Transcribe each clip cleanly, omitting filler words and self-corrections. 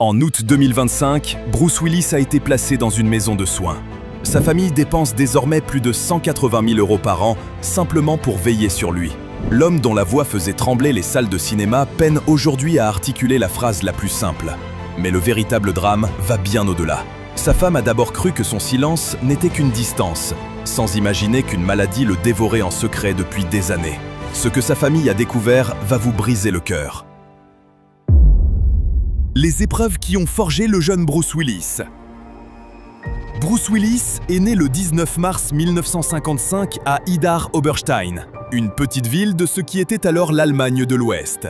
En août 2025, Bruce Willis a été placé dans une maison de soins. Sa famille dépense désormais plus de 180 000 € par an simplement pour veiller sur lui. L'homme dont la voix faisait trembler les salles de cinéma peine aujourd'hui à articuler la phrase la plus simple. Mais le véritable drame va bien au-delà. Sa femme a d'abord cru que son silence n'était qu'une distance, sans imaginer qu'une maladie le dévorait en secret depuis des années. Ce que sa famille a découvert va vous briser le cœur. Les épreuves qui ont forgé le jeune Bruce Willis. Bruce Willis est né le 19 mars 1955 à Idar-Oberstein, une petite ville de ce qui était alors l'Allemagne de l'Ouest.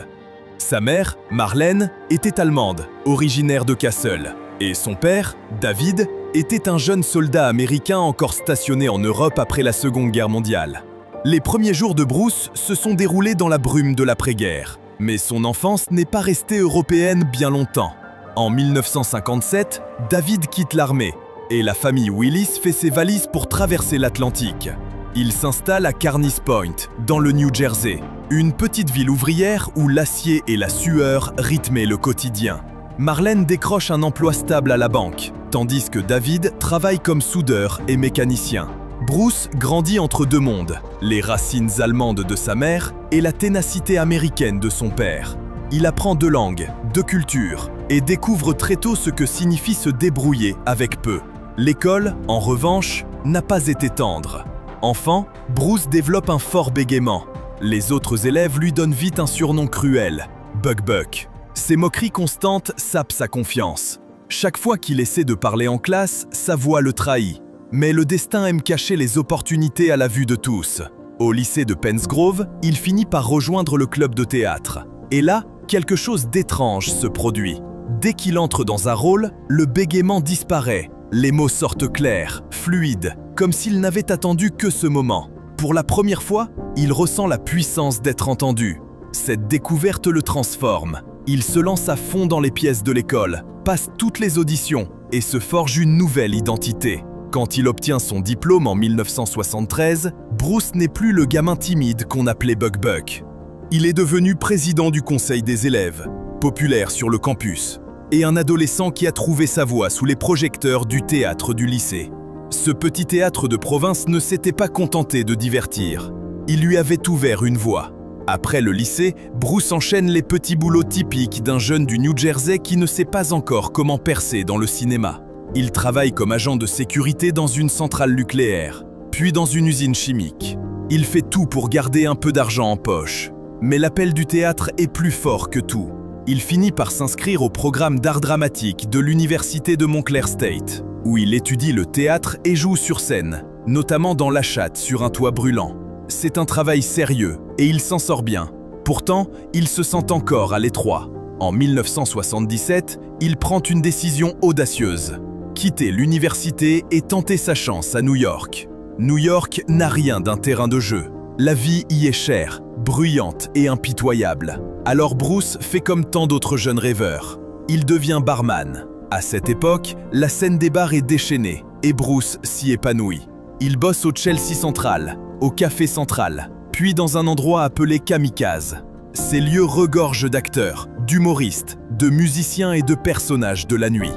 Sa mère, Marlene, était allemande, originaire de Kassel, et son père, David, était un jeune soldat américain encore stationné en Europe après la Seconde Guerre mondiale. Les premiers jours de Bruce se sont déroulés dans la brume de l'après-guerre. Mais son enfance n'est pas restée européenne bien longtemps. En 1957, David quitte l'armée et la famille Willis fait ses valises pour traverser l'Atlantique. Il s'installe à Carneys Point, dans le New Jersey, une petite ville ouvrière où l'acier et la sueur rythmaient le quotidien. Marlene décroche un emploi stable à la banque, tandis que David travaille comme soudeur et mécanicien. Bruce grandit entre deux mondes, les racines allemandes de sa mère et la ténacité américaine de son père. Il apprend deux langues, deux cultures et découvre très tôt ce que signifie se débrouiller avec peu. L'école, en revanche, n'a pas été tendre. Enfant, Bruce développe un fort bégaiement. Les autres élèves lui donnent vite un surnom cruel, Bug Buck. Ses moqueries constantes sapent sa confiance. Chaque fois qu'il essaie de parler en classe, sa voix le trahit. Mais le destin aime cacher les opportunités à la vue de tous. Au lycée de Penns Grove, il finit par rejoindre le club de théâtre. Et là, quelque chose d'étrange se produit. Dès qu'il entre dans un rôle, le bégaiement disparaît. Les mots sortent clairs, fluides, comme s'il n'avait attendu que ce moment. Pour la première fois, il ressent la puissance d'être entendu. Cette découverte le transforme. Il se lance à fond dans les pièces de l'école, passe toutes les auditions et se forge une nouvelle identité. Quand il obtient son diplôme en 1973, Bruce n'est plus le gamin timide qu'on appelait Bug Buck. Il est devenu président du conseil des élèves, populaire sur le campus, et un adolescent qui a trouvé sa voie sous les projecteurs du théâtre du lycée. Ce petit théâtre de province ne s'était pas contenté de divertir. Il lui avait ouvert une voie. Après le lycée, Bruce enchaîne les petits boulots typiques d'un jeune du New Jersey qui ne sait pas encore comment percer dans le cinéma. Il travaille comme agent de sécurité dans une centrale nucléaire, puis dans une usine chimique. Il fait tout pour garder un peu d'argent en poche. Mais l'appel du théâtre est plus fort que tout. Il finit par s'inscrire au programme d'art dramatique de l'université de Montclair State, où il étudie le théâtre et joue sur scène, notamment dans La Chatte sur un toit brûlant. C'est un travail sérieux et il s'en sort bien. Pourtant, il se sent encore à l'étroit. En 1977, il prend une décision audacieuse. Quitter l'université et tenter sa chance à New York. New York n'a rien d'un terrain de jeu. La vie y est chère, bruyante et impitoyable. Alors Bruce fait comme tant d'autres jeunes rêveurs. Il devient barman. À cette époque, la scène des bars est déchaînée et Bruce s'y épanouit. Il bosse au Chelsea Central, au Café Central, puis dans un endroit appelé Kamikaze. Ces lieux regorgent d'acteurs, d'humoristes, de musiciens et de personnages de la nuit.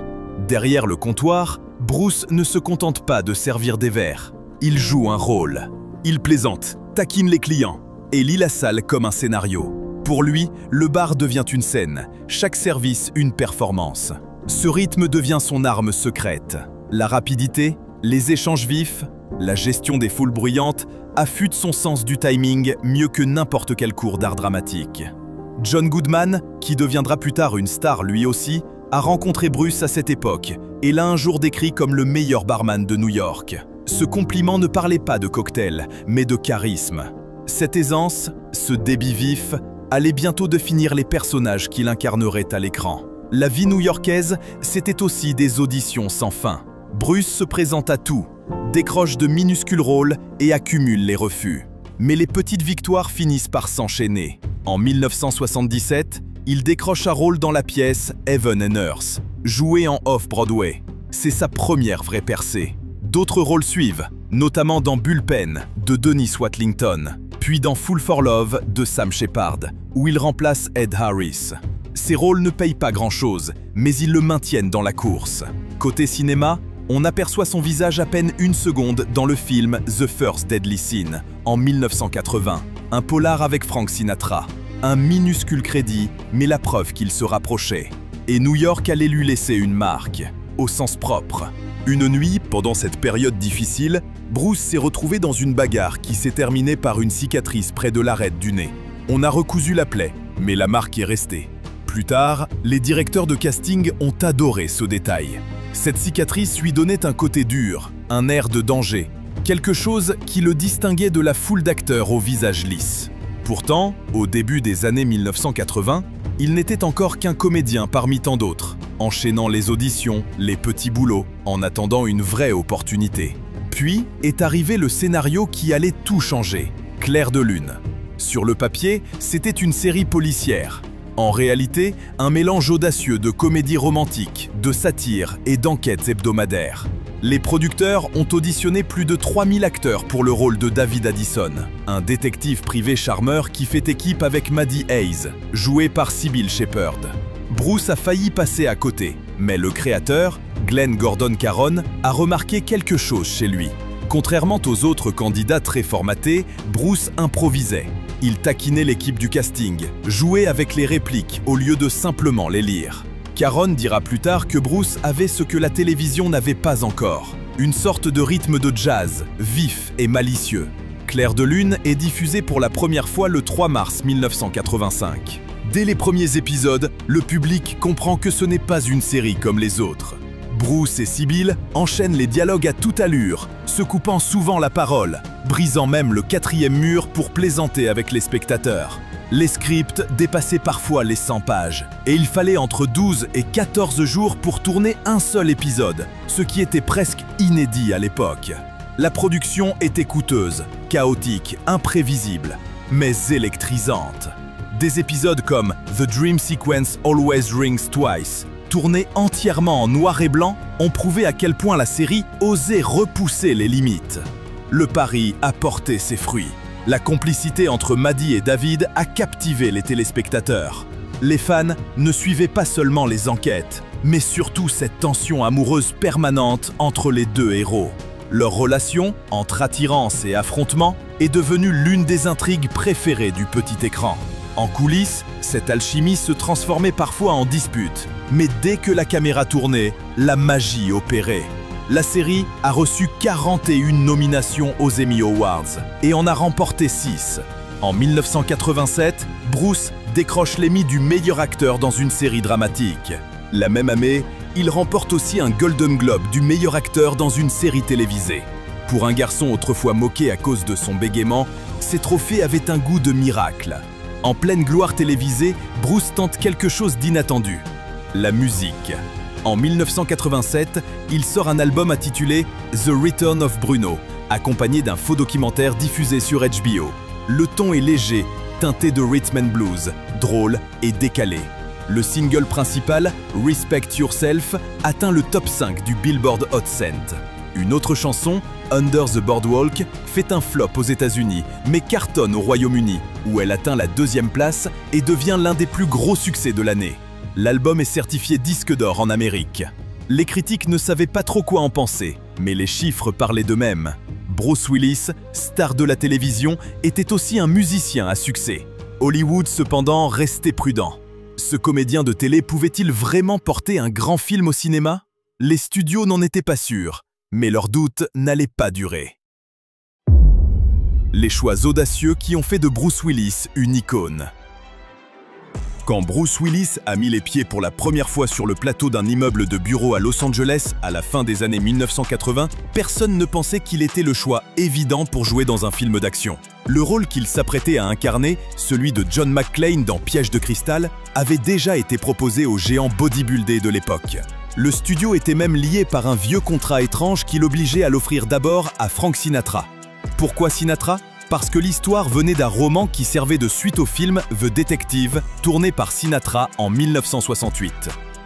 Derrière le comptoir, Bruce ne se contente pas de servir des verres. Il joue un rôle. Il plaisante, taquine les clients et lit la salle comme un scénario. Pour lui, le bar devient une scène, chaque service une performance. Ce rythme devient son arme secrète. La rapidité, les échanges vifs, la gestion des foules bruyantes affûtent son sens du timing mieux que n'importe quel cours d'art dramatique. John Goodman, qui deviendra plus tard une star lui aussi, a rencontré Bruce à cette époque et l'a un jour décrit comme le meilleur barman de New York. Ce compliment ne parlait pas de cocktail, mais de charisme. Cette aisance, ce débit vif, allait bientôt définir les personnages qu'il incarnerait à l'écran. La vie new-yorkaise, c'était aussi des auditions sans fin. Bruce se présente à tout, décroche de minuscules rôles et accumule les refus. Mais les petites victoires finissent par s'enchaîner. En 1977, il décroche un rôle dans la pièce Heaven and Earth, jouée en Off-Broadway. C'est sa première vraie percée. D'autres rôles suivent, notamment dans Bullpen de Dennis Watlington, puis dans Fool for Love de Sam Shepard, où il remplace Ed Harris. Ses rôles ne payent pas grand-chose, mais ils le maintiennent dans la course. Côté cinéma, on aperçoit son visage à peine une seconde dans le film The First Deadly Sin, en 1980, un polar avec Frank Sinatra. Un minuscule crédit, mais la preuve qu'il se rapprochait. Et New York allait lui laisser une marque, au sens propre. Une nuit, pendant cette période difficile, Bruce s'est retrouvé dans une bagarre qui s'est terminée par une cicatrice près de l'arête du nez. On a recousu la plaie, mais la marque est restée. Plus tard, les directeurs de casting ont adoré ce détail. Cette cicatrice lui donnait un côté dur, un air de danger, quelque chose qui le distinguait de la foule d'acteurs au visage lisse. Pourtant, au début des années 1980, il n'était encore qu'un comédien parmi tant d'autres, enchaînant les auditions, les petits boulots, en attendant une vraie opportunité. Puis est arrivé le scénario qui allait tout changer, Clair de Lune. Sur le papier, c'était une série policière. En réalité, un mélange audacieux de comédie romantique, de satire et d'enquêtes hebdomadaires. Les producteurs ont auditionné plus de 3000 acteurs pour le rôle de David Addison, un détective privé charmeur qui fait équipe avec Maddie Hayes, jouée par Sybil Shepherd. Bruce a failli passer à côté, mais le créateur, Glenn Gordon Caron, a remarqué quelque chose chez lui. Contrairement aux autres candidats très formatés, Bruce improvisait. Il taquinait l'équipe du casting, jouait avec les répliques au lieu de simplement les lire. Caron dira plus tard que Bruce avait ce que la télévision n'avait pas encore, une sorte de rythme de jazz, vif et malicieux. Clair de Lune est diffusé pour la première fois le 3 mars 1985. Dès les premiers épisodes, le public comprend que ce n'est pas une série comme les autres. Bruce et Sybil enchaînent les dialogues à toute allure, se coupant souvent la parole, brisant même le 4e mur pour plaisanter avec les spectateurs. Les scripts dépassaient parfois les 100 pages, et il fallait entre 12 et 14 jours pour tourner un seul épisode, ce qui était presque inédit à l'époque. La production était coûteuse, chaotique, imprévisible, mais électrisante. Des épisodes comme The Dream Sequence Always Rings Twice, tournés entièrement en noir et blanc, ont prouvé à quel point la série osait repousser les limites. Le pari a porté ses fruits. La complicité entre Maddie et David a captivé les téléspectateurs. Les fans ne suivaient pas seulement les enquêtes, mais surtout cette tension amoureuse permanente entre les deux héros. Leur relation, entre attirance et affrontement, est devenue l'une des intrigues préférées du petit écran. En coulisses, cette alchimie se transformait parfois en dispute, mais dès que la caméra tournait, la magie opérait. La série a reçu 41 nominations aux Emmy Awards et en a remporté 6. En 1987, Bruce décroche l'Emmy du meilleur acteur dans une série dramatique. La même année, il remporte aussi un Golden Globe du meilleur acteur dans une série télévisée. Pour un garçon autrefois moqué à cause de son bégaiement, ces trophées avaient un goût de miracle. En pleine gloire télévisée, Bruce tente quelque chose d'inattendu, la musique. En 1987, il sort un album intitulé The Return of Bruno, accompagné d'un faux documentaire diffusé sur HBO. Le ton est léger, teinté de rhythm and blues, drôle et décalé. Le single principal, Respect Yourself, atteint le top 5 du Billboard Hot 100. Une autre chanson, Under the Boardwalk, fait un flop aux États-Unis, mais cartonne au Royaume-Uni, où elle atteint la 2e place et devient l'un des plus gros succès de l'année. L'album est certifié disque d'or en Amérique. Les critiques ne savaient pas trop quoi en penser, mais les chiffres parlaient d'eux-mêmes. Bruce Willis, star de la télévision, était aussi un musicien à succès. Hollywood, cependant, restait prudent. Ce comédien de télé pouvait-il vraiment porter un grand film au cinéma? Les studios n'en étaient pas sûrs, mais leurs doutes n'allaient pas durer. Les choix audacieux qui ont fait de Bruce Willis une icône. Quand Bruce Willis a mis les pieds pour la première fois sur le plateau d'un immeuble de bureau à Los Angeles à la fin des années 1980, personne ne pensait qu'il était le choix évident pour jouer dans un film d'action. Le rôle qu'il s'apprêtait à incarner, celui de John McClane dans Piège de cristal, avait déjà été proposé aux géants bodybuildés de l'époque. Le studio était même lié par un vieux contrat étrange qui l'obligeait à l'offrir d'abord à Frank Sinatra. Pourquoi Sinatra ? Parce que l'histoire venait d'un roman qui servait de suite au film The Detective, tourné par Sinatra en 1968.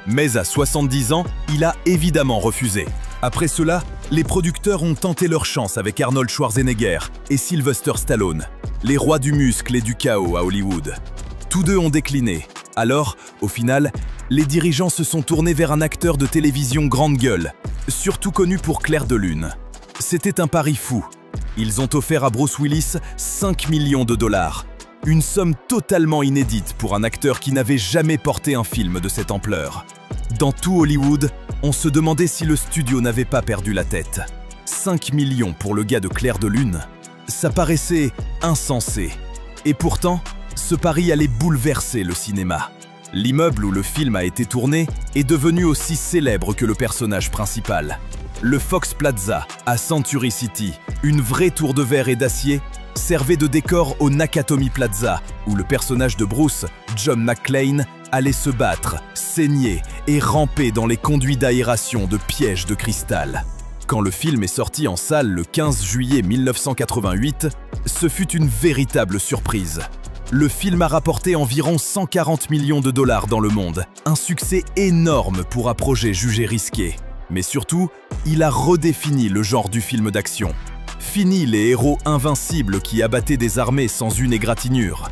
Mais à 70 ans, il a évidemment refusé. Après cela, les producteurs ont tenté leur chance avec Arnold Schwarzenegger et Sylvester Stallone, les rois du muscle et du chaos à Hollywood. Tous deux ont décliné, Alors, au final, les dirigeants se sont tournés vers un acteur de télévision grande gueule, surtout connu pour Clair de Lune. C'était un pari fou. Ils ont offert à Bruce Willis 5 millions de dollars, une somme totalement inédite pour un acteur qui n'avait jamais porté un film de cette ampleur. Dans tout Hollywood, on se demandait si le studio n'avait pas perdu la tête. 5 millions pour le gars de Clair de Lune, ça paraissait insensé. Et pourtant, ce pari allait bouleverser le cinéma. L'immeuble où le film a été tourné est devenu aussi célèbre que le personnage principal. Le Fox Plaza, à Century City, une vraie tour de verre et d'acier, servait de décor au Nakatomi Plaza, où le personnage de Bruce, John McClane, allait se battre, saigner et ramper dans les conduits d'aération de pièges de cristal. Quand le film est sorti en salle le 15 juillet 1988, ce fut une véritable surprise. Le film a rapporté environ 140 millions de dollars dans le monde, un succès énorme pour un projet jugé risqué. Mais surtout, il a redéfini le genre du film d'action. Fini les héros invincibles qui abattaient des armées sans une égratignure.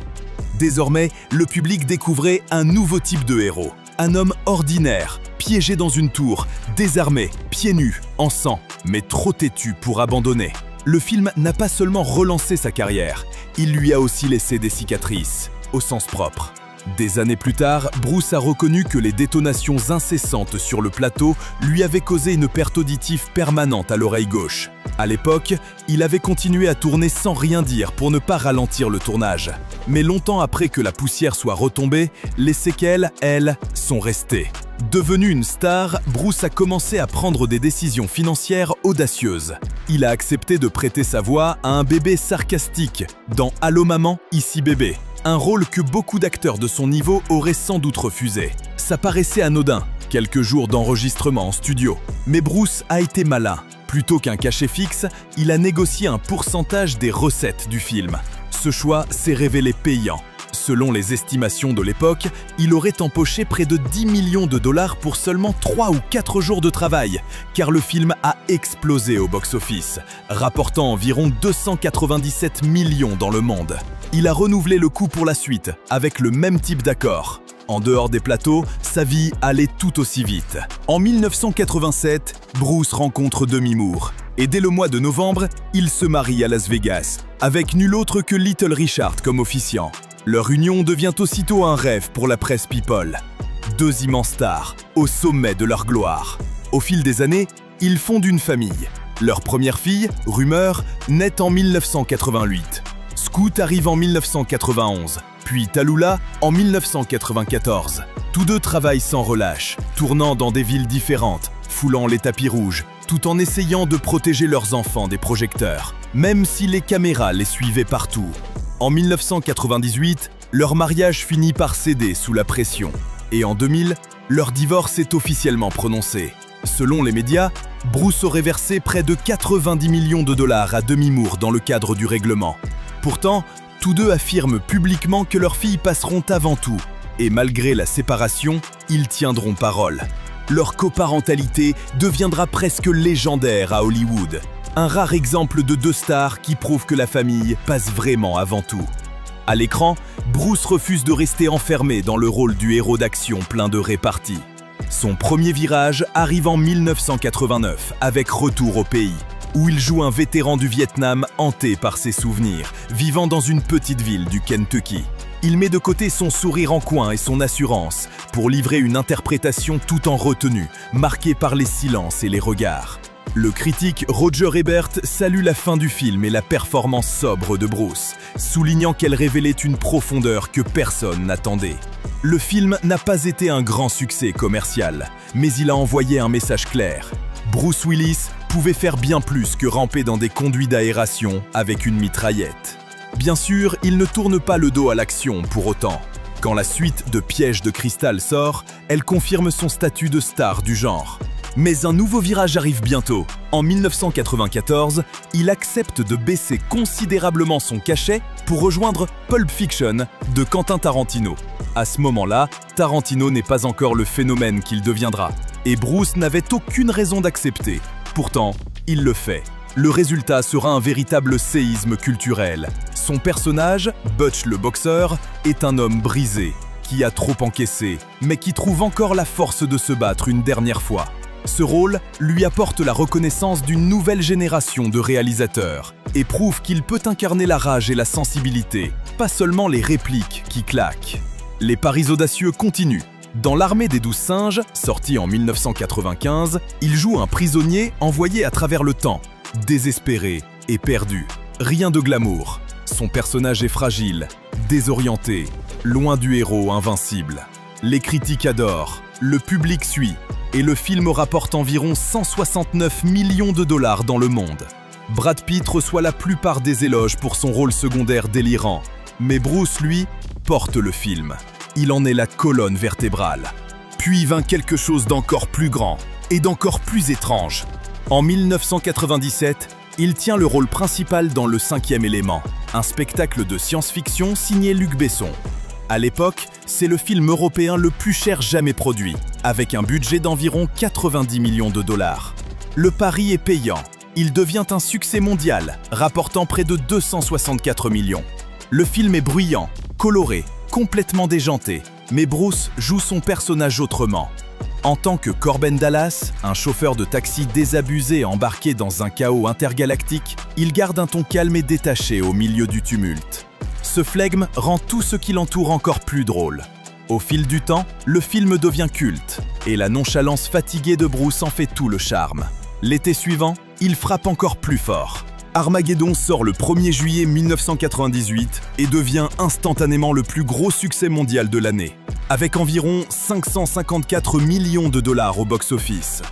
Désormais, le public découvrait un nouveau type de héros. Un homme ordinaire, piégé dans une tour, désarmé, pieds nus, en sang, mais trop têtu pour abandonner. Le film n'a pas seulement relancé sa carrière, il lui a aussi laissé des cicatrices, au sens propre. Des années plus tard, Bruce a reconnu que les détonations incessantes sur le plateau lui avaient causé une perte auditive permanente à l'oreille gauche. À l'époque, il avait continué à tourner sans rien dire pour ne pas ralentir le tournage. Mais longtemps après que la poussière soit retombée, les séquelles, elles, sont restées. Devenu une star, Bruce a commencé à prendre des décisions financières audacieuses. Il a accepté de prêter sa voix à un bébé sarcastique dans « Allô maman, ici bébé », un rôle que beaucoup d'acteurs de son niveau auraient sans doute refusé. Ça paraissait anodin, quelques jours d'enregistrement en studio. Mais Bruce a été malin. Plutôt qu'un cachet fixe, il a négocié un pourcentage des recettes du film. Ce choix s'est révélé payant. Selon les estimations de l'époque, il aurait empoché près de 10 millions de dollars pour seulement 3 ou 4 jours de travail, car le film a explosé au box-office, rapportant environ 297 millions dans le monde. Il a renouvelé le coup pour la suite, avec le même type d'accord. En dehors des plateaux, sa vie allait tout aussi vite. En 1987, Bruce rencontre Demi Moore. Et dès le mois de novembre, il se marie à Las Vegas, avec nul autre que Little Richard comme officiant. Leur union devient aussitôt un rêve pour la presse people. Deux immenses stars, au sommet de leur gloire. Au fil des années, ils fondent une famille. Leur première fille, Rumeur, naît en 1988. Scoot arrive en 1991, puis Tallulah en 1994. Tous deux travaillent sans relâche, tournant dans des villes différentes, foulant les tapis rouges, tout en essayant de protéger leurs enfants des projecteurs, même si les caméras les suivaient partout. En 1998, leur mariage finit par céder sous la pression. Et en 2000, leur divorce est officiellement prononcé. Selon les médias, Bruce aurait versé près de 90 millions de dollars à Demi Moore dans le cadre du règlement. Pourtant, tous deux affirment publiquement que leurs filles passeront avant tout. Et malgré la séparation, ils tiendront parole. Leur coparentalité deviendra presque légendaire à Hollywood. Un rare exemple de deux stars qui prouve que la famille passe vraiment avant tout. À l'écran, Bruce refuse de rester enfermé dans le rôle du héros d'action plein de réparties. Son premier virage arrive en 1989 avec Retour au pays, où il joue un vétéran du Vietnam hanté par ses souvenirs, vivant dans une petite ville du Kentucky. Il met de côté son sourire en coin et son assurance pour livrer une interprétation tout en retenue, marquée par les silences et les regards. Le critique Roger Ebert salue la fin du film et la performance sobre de Bruce, soulignant qu'elle révélait une profondeur que personne n'attendait. Le film n'a pas été un grand succès commercial, mais il a envoyé un message clair. Bruce Willis pouvait faire bien plus que ramper dans des conduits d'aération avec une mitraillette. Bien sûr, il ne tourne pas le dos à l'action pour autant. Quand la suite de Pièges de cristal sort, elle confirme son statut de star du genre. Mais un nouveau virage arrive bientôt. En 1994, il accepte de baisser considérablement son cachet pour rejoindre Pulp Fiction de Quentin Tarantino. À ce moment-là, Tarantino n'est pas encore le phénomène qu'il deviendra. Et Bruce n'avait aucune raison d'accepter. Pourtant, il le fait. Le résultat sera un véritable séisme culturel. Son personnage, Butch le boxeur, est un homme brisé, qui a trop encaissé, mais qui trouve encore la force de se battre une dernière fois. Ce rôle lui apporte la reconnaissance d'une nouvelle génération de réalisateurs et prouve qu'il peut incarner la rage et la sensibilité, pas seulement les répliques qui claquent. Les paris audacieux continuent. Dans L'Armée des 12 singes, sorti en 1995, il joue un prisonnier envoyé à travers le temps, désespéré et perdu. Rien de glamour. Son personnage est fragile, désorienté, loin du héros invincible. Les critiques adorent, le public suit, et le film rapporte environ 169 millions de dollars dans le monde. Brad Pitt reçoit la plupart des éloges pour son rôle secondaire délirant, mais Bruce, lui, porte le film. Il en est la colonne vertébrale. Puis vint quelque chose d'encore plus grand et d'encore plus étrange. En 1997, il tient le rôle principal dans Le Cinquième élément, un spectacle de science-fiction signé Luc Besson. À l'époque, c'est le film européen le plus cher jamais produit, avec un budget d'environ 90 millions de dollars. Le pari est payant. Il devient un succès mondial, rapportant près de 264 millions. Le film est bruyant, coloré, complètement déjanté, mais Bruce joue son personnage autrement. En tant que Corben Dallas, un chauffeur de taxi désabusé embarqué dans un chaos intergalactique, il garde un ton calme et détaché au milieu du tumulte. Ce flegme rend tout ce qui l'entoure encore plus drôle. Au fil du temps, le film devient culte, et la nonchalance fatiguée de Bruce en fait tout le charme. L'été suivant, il frappe encore plus fort. Armageddon sort le 1er juillet 1998 et devient instantanément le plus gros succès mondial de l'année, avec environ 554 millions de dollars au box-office.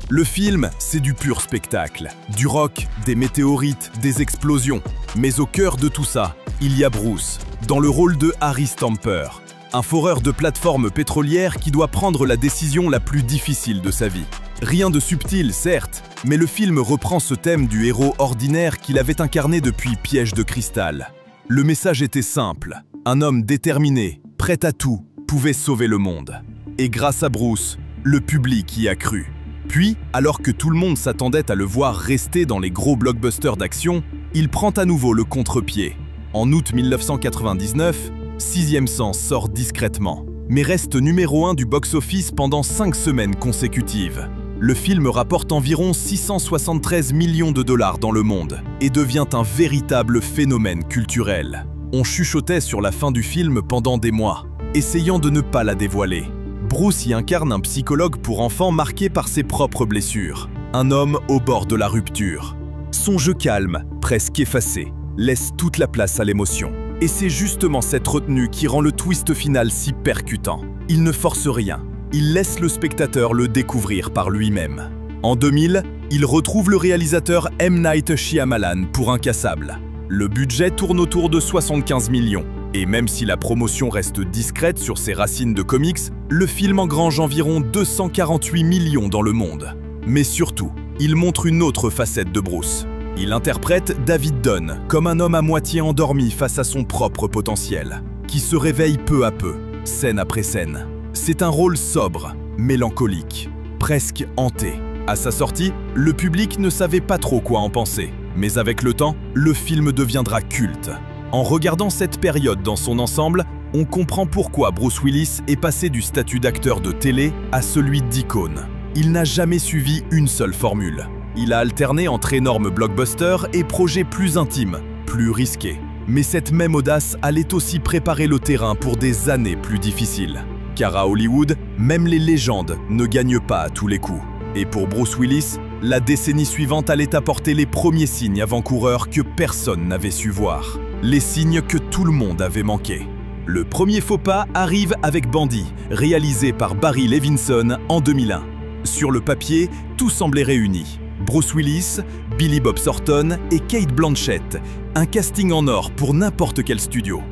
Le film, c'est du pur spectacle, du rock, des météorites, des explosions. Mais au cœur de tout ça, il y a Bruce, dans le rôle de Harry Stamper, un foreur de plateforme pétrolière qui doit prendre la décision la plus difficile de sa vie. Rien de subtil, certes, mais le film reprend ce thème du héros ordinaire qu'il avait incarné depuis Piège de cristal. Le message était simple, un homme déterminé, prêt à tout, pouvait sauver le monde. Et grâce à Bruce, le public y a cru. Puis, alors que tout le monde s'attendait à le voir rester dans les gros blockbusters d'action, il prend à nouveau le contre-pied. En août 1999, Sixième Sens sort discrètement, mais reste numéro 1 du box-office pendant 5 semaines consécutives. Le film rapporte environ 673 millions de dollars dans le monde et devient un véritable phénomène culturel. On chuchotait sur la fin du film pendant des mois, essayant de ne pas la dévoiler. Bruce y incarne un psychologue pour enfants marqué par ses propres blessures, un homme au bord de la rupture. Son jeu calme, presque effacé, laisse toute la place à l'émotion. Et c'est justement cette retenue qui rend le twist final si percutant. Il ne force rien, il laisse le spectateur le découvrir par lui-même. En 2000, il retrouve le réalisateur M. Night Shyamalan pour Incassable. Le budget tourne autour de 75 millions. Et même si la promotion reste discrète sur ses racines de comics, le film engrange environ 248 millions dans le monde. Mais surtout, il montre une autre facette de Bruce. Il interprète David Dunn comme un homme à moitié endormi face à son propre potentiel, qui se réveille peu à peu, scène après scène. C'est un rôle sobre, mélancolique, presque hanté. À sa sortie, le public ne savait pas trop quoi en penser. Mais avec le temps, le film deviendra culte. En regardant cette période dans son ensemble, on comprend pourquoi Bruce Willis est passé du statut d'acteur de télé à celui d'icône. Il n'a jamais suivi une seule formule. Il a alterné entre énormes blockbusters et projets plus intimes, plus risqués. Mais cette même audace allait aussi préparer le terrain pour des années plus difficiles. Car à Hollywood, même les légendes ne gagnent pas à tous les coups. Et pour Bruce Willis, la décennie suivante allait apporter les premiers signes avant-coureurs que personne n'avait su voir. Les signes que tout le monde avait manqué. Le premier faux pas arrive avec Bandit, réalisé par Barry Levinson en 2001. Sur le papier, tout semblait réuni. Bruce Willis, Billy Bob Thornton et Cate Blanchett, un casting en or pour n'importe quel studio.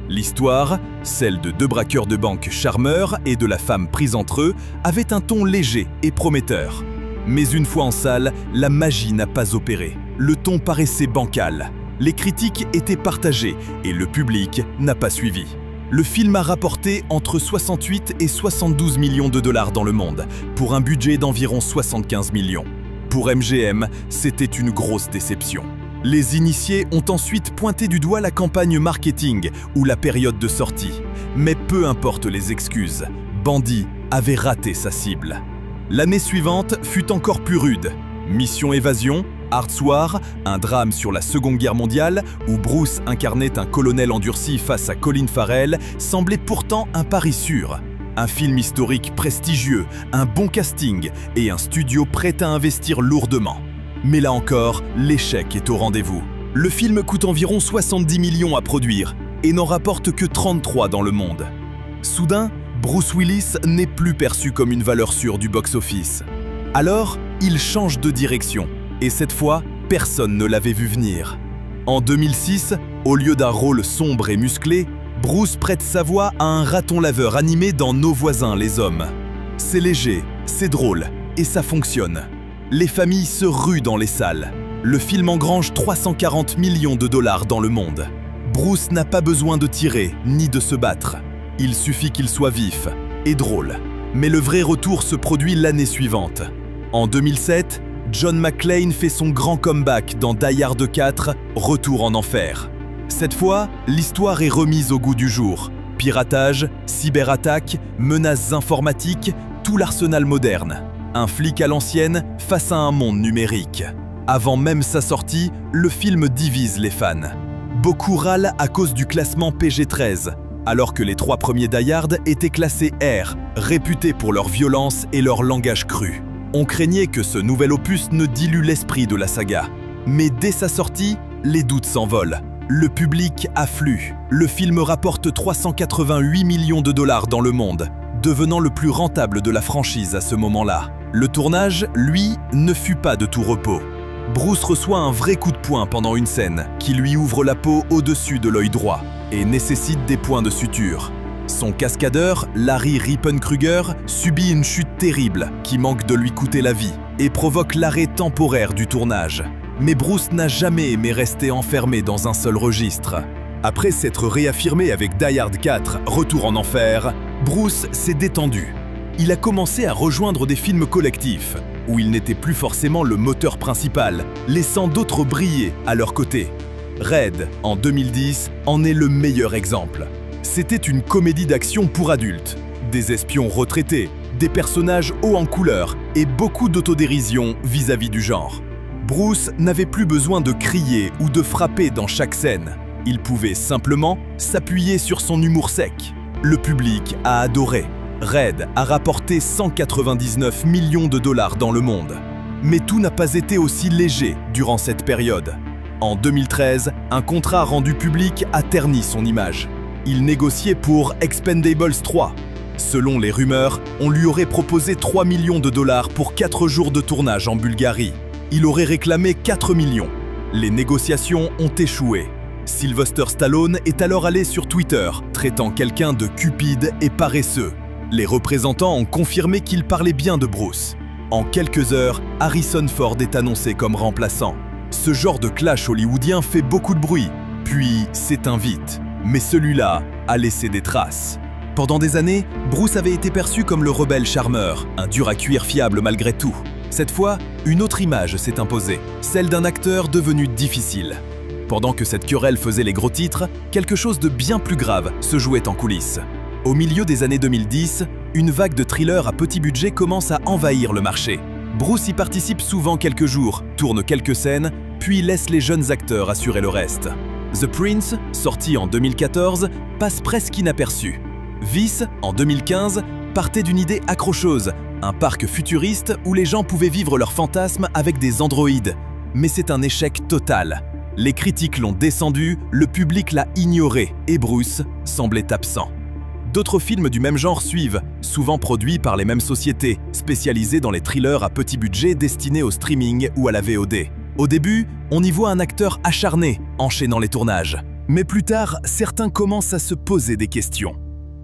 L'histoire, celle de deux braqueurs de banque charmeurs et de la femme prise entre eux, avait un ton léger et prometteur. Mais une fois en salle, la magie n'a pas opéré. Le ton paraissait bancal. Les critiques étaient partagées et le public n'a pas suivi. Le film a rapporté entre 68 et 72 millions de dollars dans le monde, pour un budget d'environ 75 millions. Pour MGM, c'était une grosse déception. Les initiés ont ensuite pointé du doigt la campagne marketing ou la période de sortie. mais peu importe les excuses, Bandy avait raté sa cible. L'année suivante fut encore plus rude. Mission Évasion, Hart's War, un drame sur la Seconde Guerre mondiale où Bruce incarnait un colonel endurci face à Colin Farrell, semblait pourtant un pari sûr. Un film historique prestigieux, un bon casting et un studio prêt à investir lourdement. Mais là encore, l'échec est au rendez-vous. Le film coûte environ 70 millions à produire et n'en rapporte que 33 dans le monde. Soudain, Bruce Willis n'est plus perçu comme une valeur sûre du box-office. Alors, il change de direction. Et cette fois, personne ne l'avait vu venir. En 2006, au lieu d'un rôle sombre et musclé, Bruce prête sa voix à un raton laveur animé dans Nos voisins les hommes. C'est léger, c'est drôle, et ça fonctionne. Les familles se ruent dans les salles. Le film engrange 340 millions de dollars dans le monde. Bruce n'a pas besoin de tirer, ni de se battre. Il suffit qu'il soit vif et drôle. Mais le vrai retour se produit l'année suivante. En 2007, John McClane fait son grand comeback dans Die Hard 4, Retour en enfer. Cette fois, l'histoire est remise au goût du jour. Piratage, cyberattaque, menaces informatiques, tout l'arsenal moderne. Un flic à l'ancienne face à un monde numérique. Avant même sa sortie, le film divise les fans. Beaucoup râlent à cause du classement PG-13, alors que les 3 premiers Die Hard étaient classés R, réputés pour leur violence et leur langage cru. On craignait que ce nouvel opus ne dilue l'esprit de la saga. Mais dès sa sortie, les doutes s'envolent. Le public afflue. Le film rapporte 388 millions de dollars dans le monde, devenant le plus rentable de la franchise à ce moment-là. Le tournage, lui, ne fut pas de tout repos. Bruce reçoit un vrai coup de poing pendant une scène qui lui ouvre la peau au-dessus de l'œil droit et nécessite des points de suture. Son cascadeur, Larry Rippenkruger, subit une chute terrible qui manque de lui coûter la vie et provoque l'arrêt temporaire du tournage. Mais Bruce n'a jamais aimé rester enfermé dans un seul registre. Après s'être réaffirmé avec Die Hard 4, Retour en enfer, Bruce s'est détendu. Il a commencé à rejoindre des films collectifs, où il n'était plus forcément le moteur principal, laissant d'autres briller à leur côté. Red, en 2010, en est le meilleur exemple. C'était une comédie d'action pour adultes. Des espions retraités, des personnages hauts en couleur et beaucoup d'autodérision vis-à-vis du genre. Bruce n'avait plus besoin de crier ou de frapper dans chaque scène. Il pouvait simplement s'appuyer sur son humour sec. Le public a adoré. Red a rapporté 199 millions de dollars dans le monde. Mais tout n'a pas été aussi léger durant cette période. En 2013, un contrat rendu public a terni son image. Il négociait pour Expendables 3. Selon les rumeurs, on lui aurait proposé 3 millions de dollars pour 4 jours de tournage en Bulgarie. Il aurait réclamé 4 millions. Les négociations ont échoué. Sylvester Stallone est alors allé sur Twitter, traitant quelqu'un de cupide et paresseux. Les représentants ont confirmé qu'il parlait bien de Bruce. En quelques heures, Harrison Ford est annoncé comme remplaçant. Ce genre de clash hollywoodien fait beaucoup de bruit, puis s'éteint vite. Mais celui-là a laissé des traces. Pendant des années, Bruce avait été perçu comme le rebelle charmeur, un dur à cuire fiable malgré tout. Cette fois, une autre image s'est imposée, celle d'un acteur devenu difficile. Pendant que cette querelle faisait les gros titres, quelque chose de bien plus grave se jouait en coulisses. Au milieu des années 2010, une vague de thrillers à petit budget commence à envahir le marché. Bruce y participe souvent quelques jours, tourne quelques scènes, puis laisse les jeunes acteurs assurer le reste. The Prince, sorti en 2014, passe presque inaperçu. Vice, en 2015, partait d'une idée accrocheuse, un parc futuriste où les gens pouvaient vivre leurs fantasmes avec des androïdes. Mais c'est un échec total. Les critiques l'ont descendu, le public l'a ignoré et Bruce semblait absent. D'autres films du même genre suivent, souvent produits par les mêmes sociétés, spécialisées dans les thrillers à petit budget destinés au streaming ou à la VOD. Au début, on y voit un acteur acharné, enchaînant les tournages. Mais plus tard, certains commencent à se poser des questions.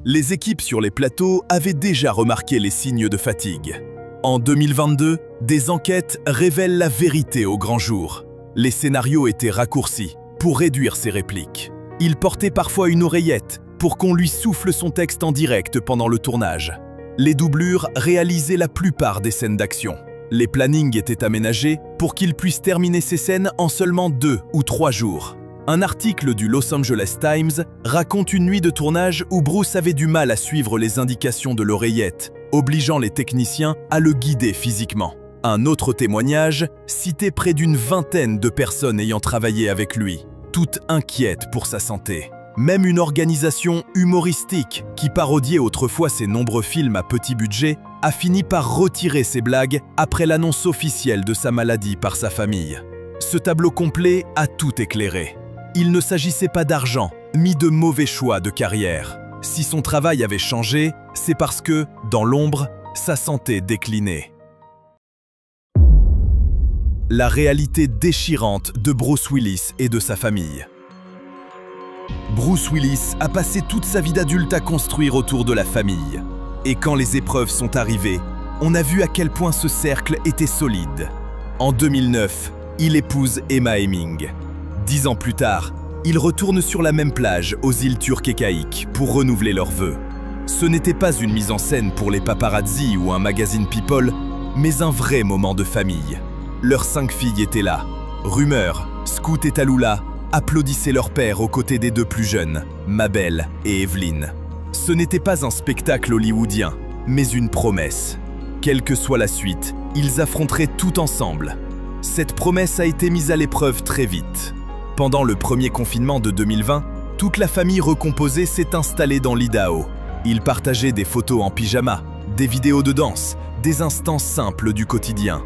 Les équipes sur les plateaux avaient déjà remarqué les signes de fatigue. En 2022, des enquêtes révèlent la vérité au grand jour. Les scénarios étaient raccourcis pour réduire ses répliques. Il portait parfois une oreillette pour qu'on lui souffle son texte en direct pendant le tournage. Les doublures réalisaient la plupart des scènes d'action. Les plannings étaient aménagés pour qu'il puisse terminer ses scènes en seulement 2 ou 3 jours. Un article du Los Angeles Times raconte une nuit de tournage où Bruce avait du mal à suivre les indications de l'oreillette, obligeant les techniciens à le guider physiquement. Un autre témoignage citait près d'une vingtaine de personnes ayant travaillé avec lui, toutes inquiètes pour sa santé. Même une organisation humoristique qui parodiait autrefois ses nombreux films à petit budget a fini par retirer ses blagues après l'annonce officielle de sa maladie par sa famille. Ce tableau complet a tout éclairé. Il ne s'agissait pas d'argent, ni de mauvais choix de carrière. Si son travail avait changé, c'est parce que, dans l'ombre, sa santé déclinait. La réalité déchirante de Bruce Willis et de sa famille. Bruce Willis a passé toute sa vie d'adulte à construire autour de la famille. Et quand les épreuves sont arrivées, on a vu à quel point ce cercle était solide. En 2009, il épouse Emma Heming. 10 ans plus tard, ils retournent sur la même plage aux îles Turques et Caïques pour renouveler leurs vœux. Ce n'était pas une mise en scène pour les paparazzi ou un magazine People, mais un vrai moment de famille. Leurs 5 filles étaient là. Rumeur, Scout et Tallulah applaudissaient leur père aux côtés des 2 plus jeunes, Mabel et Evelyn. Ce n'était pas un spectacle hollywoodien, mais une promesse. Quelle que soit la suite, ils affronteraient tout ensemble. Cette promesse a été mise à l'épreuve très vite. Pendant le premier confinement de 2020, toute la famille recomposée s'est installée dans l'Idaho. Ils partageaient des photos en pyjama, des vidéos de danse, des instants simples du quotidien.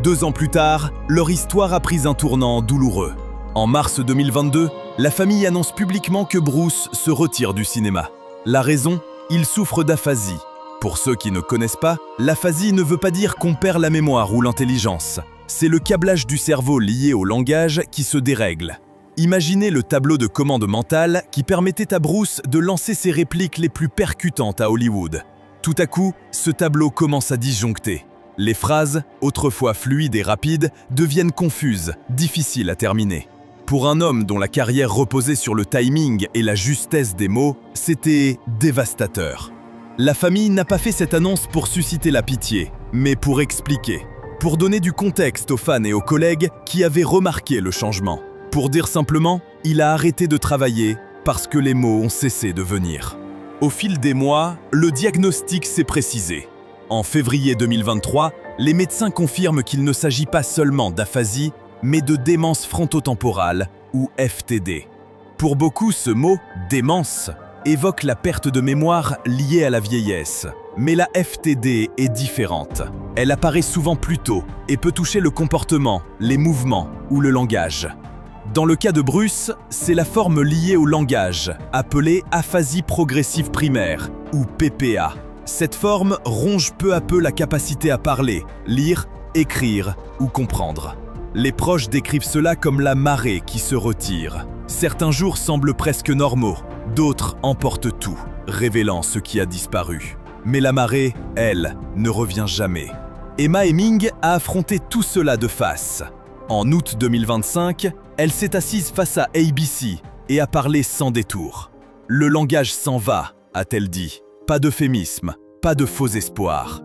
2 ans plus tard, leur histoire a pris un tournant douloureux. En mars 2022, la famille annonce publiquement que Bruce se retire du cinéma. La raison, il souffre d'aphasie. Pour ceux qui ne connaissent pas, l'aphasie ne veut pas dire qu'on perd la mémoire ou l'intelligence. C'est le câblage du cerveau lié au langage qui se dérègle. Imaginez le tableau de commande mentale qui permettait à Bruce de lancer ses répliques les plus percutantes à Hollywood. Tout à coup, ce tableau commence à disjoncter. Les phrases, autrefois fluides et rapides, deviennent confuses, difficiles à terminer. Pour un homme dont la carrière reposait sur le timing et la justesse des mots, c'était dévastateur. La famille n'a pas fait cette annonce pour susciter la pitié, mais pour expliquer, pour donner du contexte aux fans et aux collègues qui avaient remarqué le changement. Pour dire simplement, il a arrêté de travailler parce que les mots ont cessé de venir. Au fil des mois, le diagnostic s'est précisé. En février 2023, les médecins confirment qu'il ne s'agit pas seulement d'aphasie, mais de démence frontotemporale, ou FTD. Pour beaucoup, ce mot « démence » évoque la perte de mémoire liée à la vieillesse. Mais la FTD est différente. Elle apparaît souvent plus tôt et peut toucher le comportement, les mouvements ou le langage. Dans le cas de Bruce, c'est la forme liée au langage, appelée aphasie progressive primaire, ou PPA. Cette forme ronge peu à peu la capacité à parler, lire, écrire ou comprendre. Les proches décrivent cela comme la marée qui se retire. Certains jours semblent presque normaux, d'autres emportent tout, révélant ce qui a disparu. Mais la marée, elle, ne revient jamais. Emma Heming a affronté tout cela de face. En août 2025, elle s'est assise face à ABC et a parlé sans détour. « Le langage s'en va », a-t-elle dit. Pas d'euphémisme, pas de faux espoirs.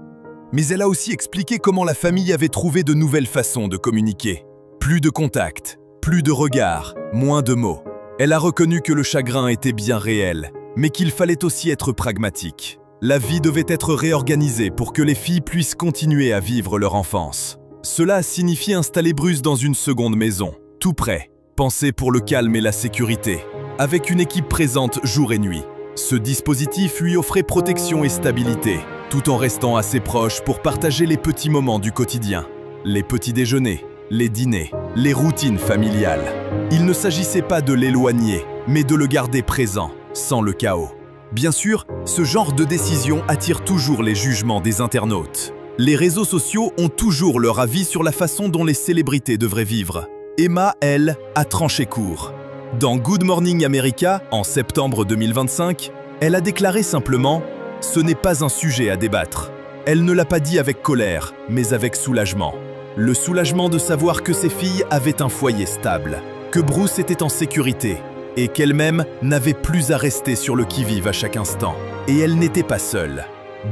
Mais elle a aussi expliqué comment la famille avait trouvé de nouvelles façons de communiquer. Plus de contact, plus de regards, moins de mots. Elle a reconnu que le chagrin était bien réel, mais qu'il fallait aussi être pragmatique. La vie devait être réorganisée pour que les filles puissent continuer à vivre leur enfance. Cela a signifié installer Bruce dans une seconde maison, tout près, pensée pour le calme et la sécurité, avec une équipe présente jour et nuit. Ce dispositif lui offrait protection et stabilité, tout en restant assez proche pour partager les petits moments du quotidien. Les petits déjeuners, les dîners, les routines familiales. Il ne s'agissait pas de l'éloigner, mais de le garder présent, sans le chaos. Bien sûr, ce genre de décision attire toujours les jugements des internautes. Les réseaux sociaux ont toujours leur avis sur la façon dont les célébrités devraient vivre. Emma, elle, a tranché court. Dans Good Morning America, en septembre 2025, elle a déclaré simplement « Ce n'est pas un sujet à débattre ». Elle ne l'a pas dit avec colère, mais avec soulagement. Le soulagement de savoir que ses filles avaient un foyer stable, que Bruce était en sécurité et qu'elle-même n'avait plus à rester sur le qui-vive à chaque instant. Et elle n'était pas seule.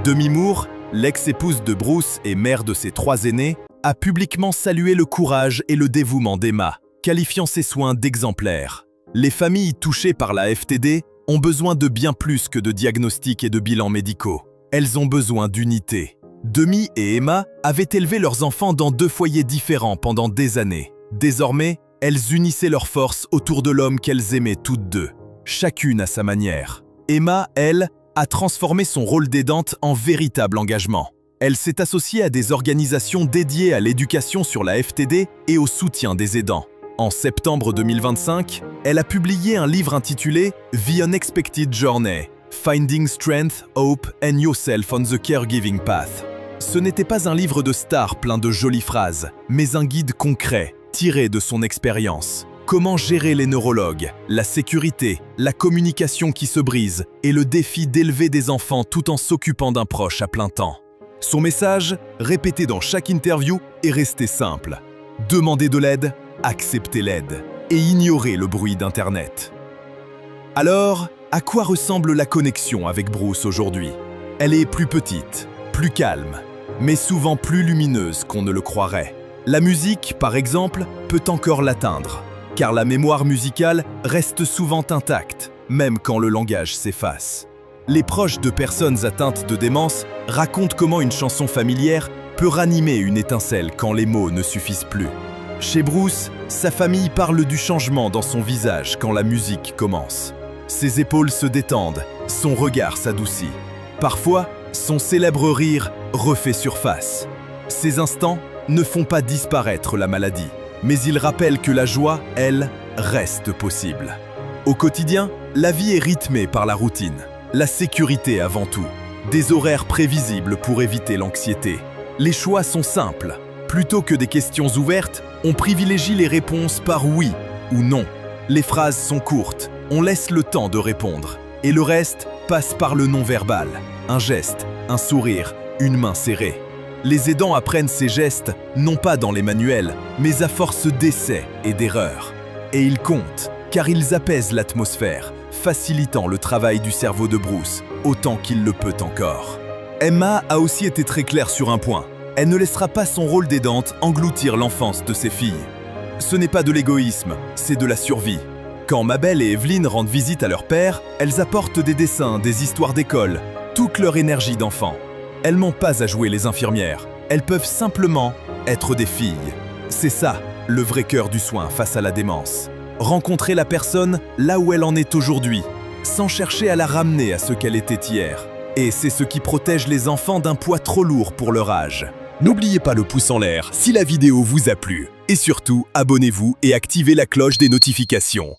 Demi Moore, l'ex-épouse de Bruce et mère de ses 3 aînés, a publiquement salué le courage et le dévouement d'Emma, qualifiant ses soins d'exemplaires. Les familles touchées par la FTD ont besoin de bien plus que de diagnostics et de bilans médicaux. Elles ont besoin d'unité. Demi et Emma avaient élevé leurs enfants dans 2 foyers différents pendant des années. Désormais, elles unissaient leurs forces autour de l'homme qu'elles aimaient toutes deux, chacune à sa manière. Emma, elle, a transformé son rôle d'aidante en véritable engagement. Elle s'est associée à des organisations dédiées à l'éducation sur la FTD et au soutien des aidants. En septembre 2025, elle a publié un livre intitulé « The Unexpected Journey – Finding Strength, Hope and Yourself on the Caregiving Path ». Ce n'était pas un livre de stars plein de jolies phrases, mais un guide concret, tiré de son expérience. Comment gérer les neurologues, la sécurité, la communication qui se brise et le défi d'élever des enfants tout en s'occupant d'un proche à plein temps. Son message, répété dans chaque interview, est resté simple. Demandez de l'aide, acceptez l'aide et ignorez le bruit d'Internet. Alors, à quoi ressemble la connexion avec Bruce aujourd'hui? Elle est plus petite, plus calme, mais souvent plus lumineuse qu'on ne le croirait. La musique, par exemple, peut encore l'atteindre, car la mémoire musicale reste souvent intacte, même quand le langage s'efface. Les proches de personnes atteintes de démence racontent comment une chanson familière peut ranimer une étincelle quand les mots ne suffisent plus. Chez Bruce, sa famille parle du changement dans son visage quand la musique commence. Ses épaules se détendent, son regard s'adoucit. Parfois, son célèbre rire refait surface. Ces instants ne font pas disparaître la maladie, mais ils rappellent que la joie, elle, reste possible. Au quotidien, la vie est rythmée par la routine, la sécurité avant tout, des horaires prévisibles pour éviter l'anxiété. Les choix sont simples. Plutôt que des questions ouvertes, on privilégie les réponses par oui ou non. Les phrases sont courtes, on laisse le temps de répondre. Et le reste passe par le non-verbal. Un geste, un sourire, une main serrée. Les aidants apprennent ces gestes, non pas dans les manuels, mais à force d'essais et d'erreurs. Et ils comptent, car ils apaisent l'atmosphère, facilitant le travail du cerveau de Bruce, autant qu'il le peut encore. Emma a aussi été très claire sur un point. Elle ne laissera pas son rôle d'aidante engloutir l'enfance de ses filles. Ce n'est pas de l'égoïsme, c'est de la survie. Quand Mabel et Evelyn rendent visite à leur père, elles apportent des dessins, des histoires d'école, toute leur énergie d'enfant. Elles n'ont pas à jouer les infirmières, elles peuvent simplement être des filles. C'est ça, le vrai cœur du soin face à la démence. Rencontrer la personne là où elle en est aujourd'hui, sans chercher à la ramener à ce qu'elle était hier. Et c'est ce qui protège les enfants d'un poids trop lourd pour leur âge. N'oubliez pas le pouce en l'air si la vidéo vous a plu. Et surtout, abonnez-vous et activez la cloche des notifications.